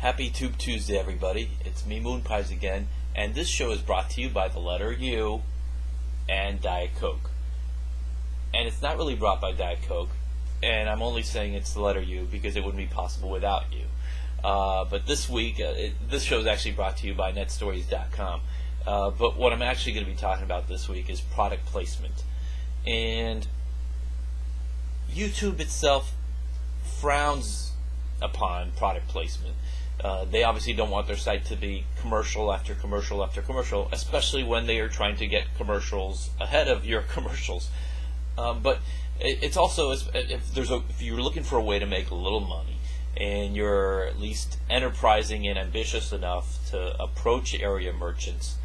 Happy Tube Tuesday, everybody. It's me, Moon Pies, again, and this show is brought to you by the letter U and Diet Coke. And it's not really brought by Diet Coke, and I'm only saying it's the letter U because it wouldn't be possible without you. But this week, this show is actually brought to you by netstories.com. But what I'm actually going to be talking about this week is product placement. And YouTube itself frowns upon product placement. They obviously don't want their site to be commercial after commercial after commercial, especially when they are trying to get commercials ahead of your commercials. But it's also, if you're looking for a way to make a little money, and you're at least enterprising and ambitious enough to approach area merchants,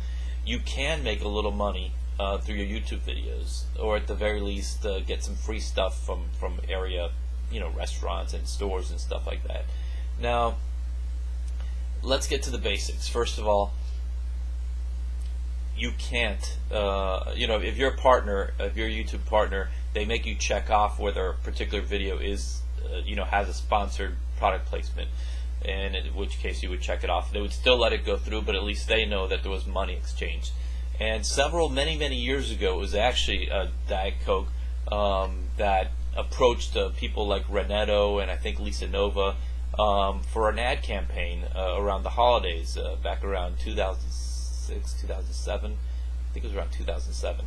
you can make a little money through your YouTube videos, or at the very least get some free stuff from area, restaurants and stores and stuff like that. Now, let's get to the basics. First of all, you can't, if you're a partner, if you're a YouTube partner, they make you check off whether a particular video is, has a sponsored product placement, and in which case you would check it off. They would still let it go through, but at least they know that there was money exchanged. And many years ago, it was actually Diet Coke that approached people like Renetto and I think Lisa Nova for an ad campaign around the holidays, back around 2006, 2007. I think it was around 2007.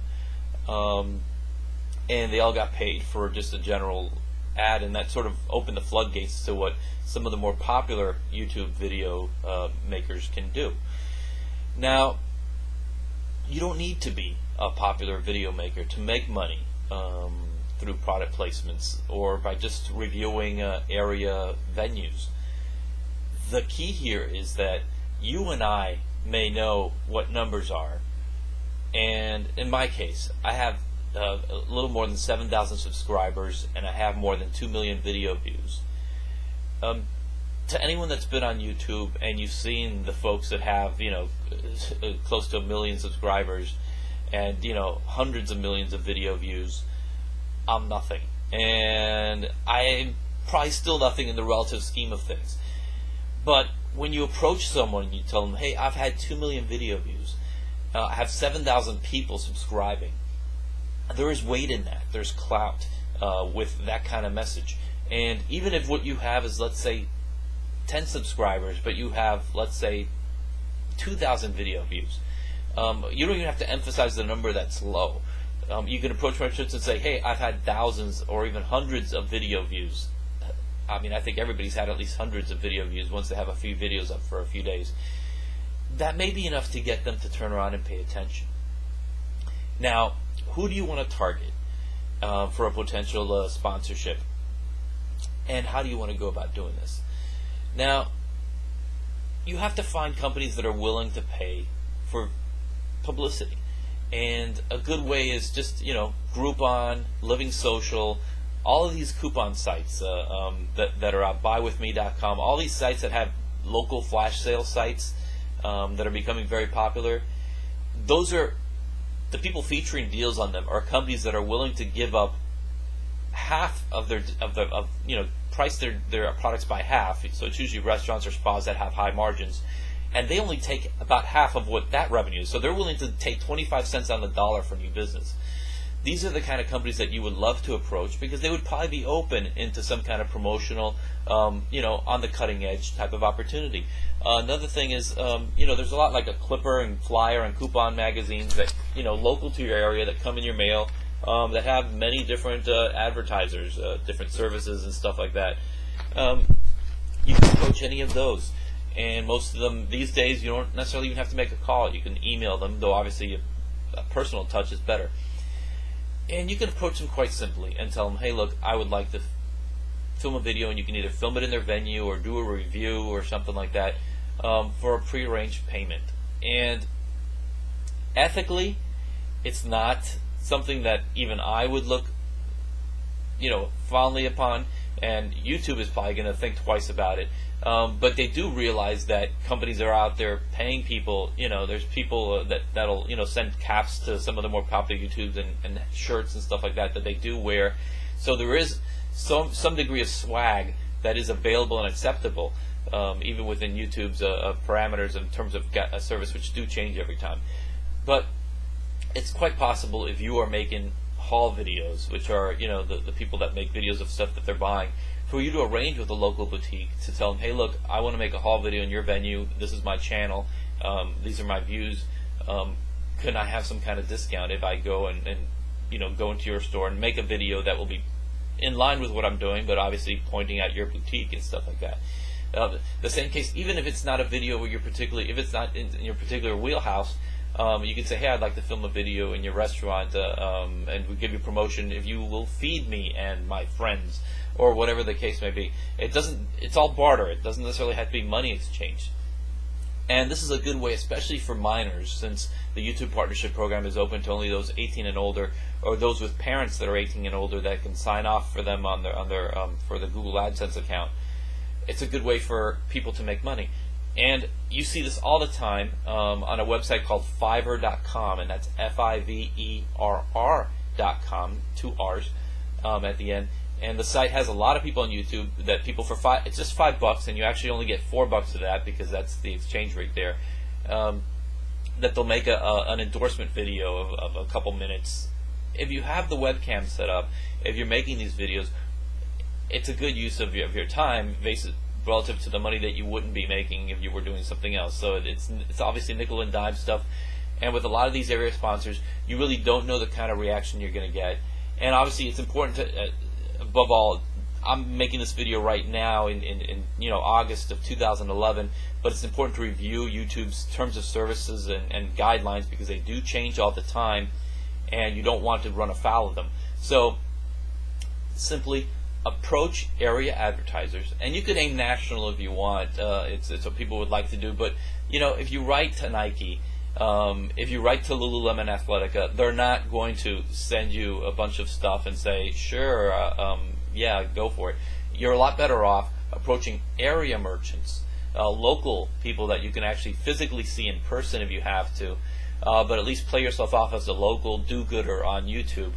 And they all got paid for just a general ad, and that sort of opened the floodgates to what some of the more popular YouTube video makers can do. Now, you don't need to be a popular video maker to make money through product placements or by just reviewing area venues. The key here is that you and I may know what numbers are, and in my case, I have a little more than 7,000 subscribers, and I have more than 2 million video views. To anyone that's been on YouTube and you've seen the folks that have close to 1 million subscribers and hundreds of millions of video views, I'm nothing, and I'm probably still nothing in the relative scheme of things. But when you approach someone and you tell them, hey, I've had 2 million video views, I have 7,000 people subscribing, there is weight in that. There's clout with that kind of message. And even if what you have is, let's say, 10 subscribers, but you have, let's say, 2,000 video views, you don't even have to emphasize the number that's low. You can approach merchants and say, hey, I've had thousands or even hundreds of video views. I mean, I think everybody's had at least hundreds of video views once they have a few videos up for a few days. That may be enough to get them to turn around and pay attention. Now, who do you want to target for a potential sponsorship? And how do you want to go about doing this? Now, you have to find companies that are willing to pay for publicity. And a good way is just, Groupon, Living Social, all of these coupon sites that are out, buywithme.com, all these sites that have local flash sale sites that are becoming very popular. Those are the people featuring deals on them are companies that are willing to give up half of their price their products by half. So it's usually restaurants or spas that have high margins, and they only take about half of what that revenue is. So they're willing to take 25 cents on the dollar for new business. These are the kind of companies that you would love to approach because they would probably be open into some kind of promotional, on the cutting edge type of opportunity. Another thing is, there's a lot like a Clipper and Flyer and coupon magazines that, local to your area that come in your mail, that have many different advertisers, different services and stuff like that. You can approach any of those. And most of them these days, you don't necessarily even have to make a call. You can email them, though obviously a personal touch is better. And you can approach them quite simply and tell them, hey, look, I would like to film a video, and you can either film it in their venue or do a review or something like that for a prearranged payment. And ethically, it's not something that even I would look, fondly upon, and YouTube is probably going to think twice about it. But they do realize that companies are out there paying people. There's people that'll send caps to some of the more popular YouTubes and shirts and stuff like that they do wear. So there is some degree of swag that is available and acceptable, even within YouTube's parameters in terms of a service, which do change every time. But it's quite possible, if you are making haul videos, which are the people that make videos of stuff that they're buying, for you to arrange with a local boutique to tell them, hey, look, I want to make a haul video in your venue. This is my channel. These are my views. Can I have some kind of discount if I go and go into your store and make a video that will be in line with what I'm doing, but obviously pointing out your boutique and stuff like that. The same case, even if it's not a video where if it's not in your particular wheelhouse, you can say, hey, I'd like to film a video in your restaurant, and we give you promotion if you will feed me and my friends, or whatever the case may be. It's all barter. It doesn't necessarily have to be money exchange. And this is a good way, especially for minors, since the YouTube Partnership Program is open to only those 18 and older, or those with parents that are 18 and older that can sign off for them on their for the Google AdSense account. It's a good way for people to make money. And you see this all the time on a website called Fiverr.com, and that's Fiverr.com, 2 R's at the end. And the site has a lot of people on YouTube that people it's just $5, and you actually only get $4 of that because that's the exchange rate there. That they'll make an endorsement video of a couple minutes. If you have the webcam set up, if you're making these videos, it's a good use of your time relative to the money that you wouldn't be making if you were doing something else. So it's obviously nickel and dime stuff. And with a lot of these area sponsors, you really don't know the kind of reaction you're going to get. And obviously, it's important to above all, I'm making this video right now in August of 2011, but it's important to review YouTube's terms of services and guidelines, because they do change all the time, and you don't want to run afoul of them. So simply approach area advertisers, and you could aim national if you want. It's what people would like to do, but if you write to Nike, if you write to Lululemon Athletica, they're not going to send you a bunch of stuff and say, sure, yeah, go for it. You're a lot better off approaching area merchants, local people that you can actually physically see in person if you have to, but at least play yourself off as a local do-gooder on YouTube.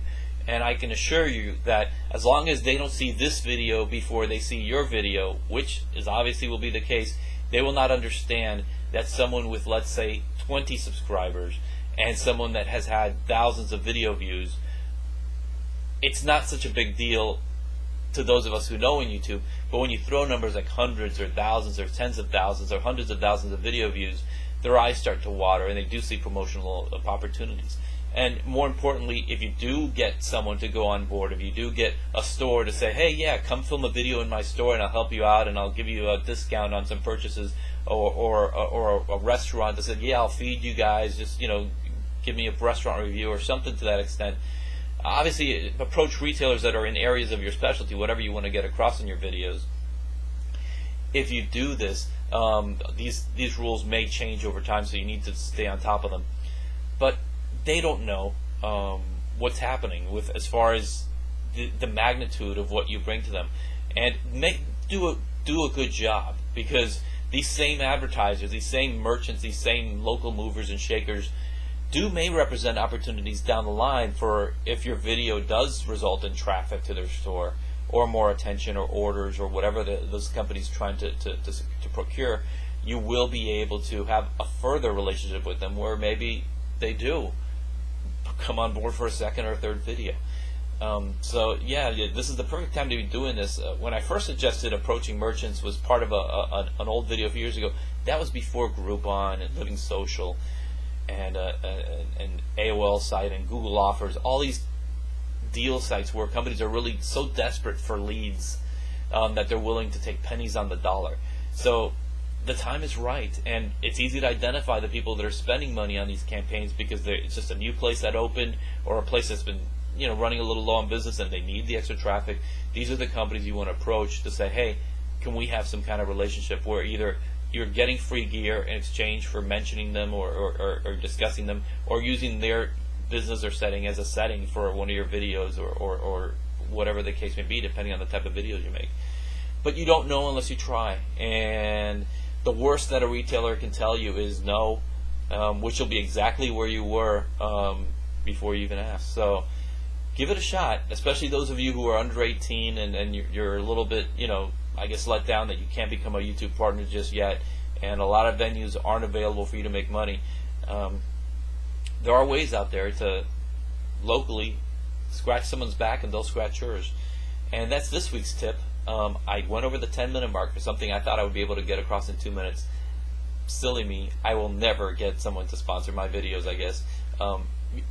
And I can assure you that as long as they don't see this video before they see your video, which is obviously will be the case, they will not understand that someone with, let's say, 20 subscribers and someone that has had thousands of video views, it's not such a big deal to those of us who know in YouTube. But when you throw numbers like hundreds or thousands or tens of thousands or hundreds of thousands of video views, their eyes start to water and they do see promotional opportunities. And more importantly, if you do get someone to go on board, if you do get a store to say, hey, yeah, come film a video in my store and I'll help you out and I'll give you a discount on some purchases, or a restaurant that said, yeah, I'll feed you guys, just give me a restaurant review or something to that extent. Obviously, approach retailers that are in areas of your specialty, whatever you want to get across in your videos. If you do this, these rules may change over time, so you need to stay on top of them. But they don't know what's happening with as far as the magnitude of what you bring to them, and do a good job, because these same advertisers, these same merchants, these same local movers and shakers may represent opportunities down the line for if your video does result in traffic to their store or more attention or orders or whatever those companies trying to procure. You will be able to have a further relationship with them where maybe they do come on board for a second or third video. So yeah, this is the perfect time to be doing this. When I first suggested approaching merchants was part of an old video a few years ago. That was before Groupon and Living Social and AOL site and Google Offers, all these deal sites where companies are really so desperate for leads that they're willing to take pennies on the dollar. So the time is right, and it's easy to identify the people that are spending money on these campaigns because it's just a new place that opened or a place that's been running a little low on business and they need the extra traffic. These are the companies you want to approach to say, hey, can we have some kind of relationship where either you're getting free gear in exchange for mentioning them or discussing them, or using their business or setting as a setting for one of your videos or whatever the case may be, depending on the type of videos you make. But you don't know unless you try, and the worst that a retailer can tell you is no, which will be exactly where you were before you even asked. So give it a shot, especially those of you who are under 18 and you're a little bit I guess, let down that you can't become a YouTube partner just yet, and a lot of venues aren't available for you to make money. There are ways out there to locally scratch someone's back and they'll scratch yours. And that's this week's tip. I went over the 10-minute mark for something I thought I would be able to get across in 2 minutes. Silly me, I will never get someone to sponsor my videos, I guess.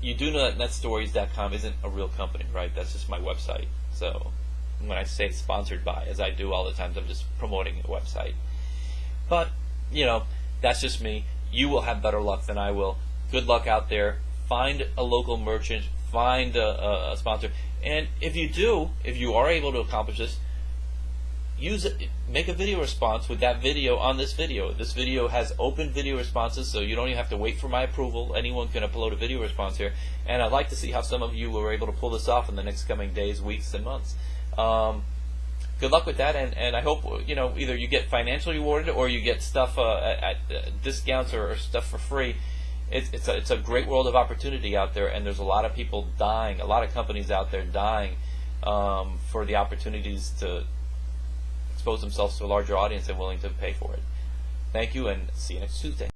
You do know that netstories.com isn't a real company, right? That's just my website. So when I say sponsored by, as I do all the times, I'm just promoting a website. But, you know, that's just me. You will have better luck than I will. Good luck out there. Find a local merchant. Find a sponsor. And if you are able to accomplish this, make a video response with that video on this video. This video has open video responses, so you don't even have to wait for my approval. Anyone can upload a video response here. And I'd like to see how some of you were able to pull this off in the next coming days, weeks, and months. Good luck with that, and I hope, you know, either you get financially rewarded or you get stuff at discounts or stuff for free. It's a great world of opportunity out there, and there's a lot of people dying, a lot of companies out there dying for the opportunities to expose themselves to a larger audience and willing to pay for it. Thank you, and see you next Tuesday.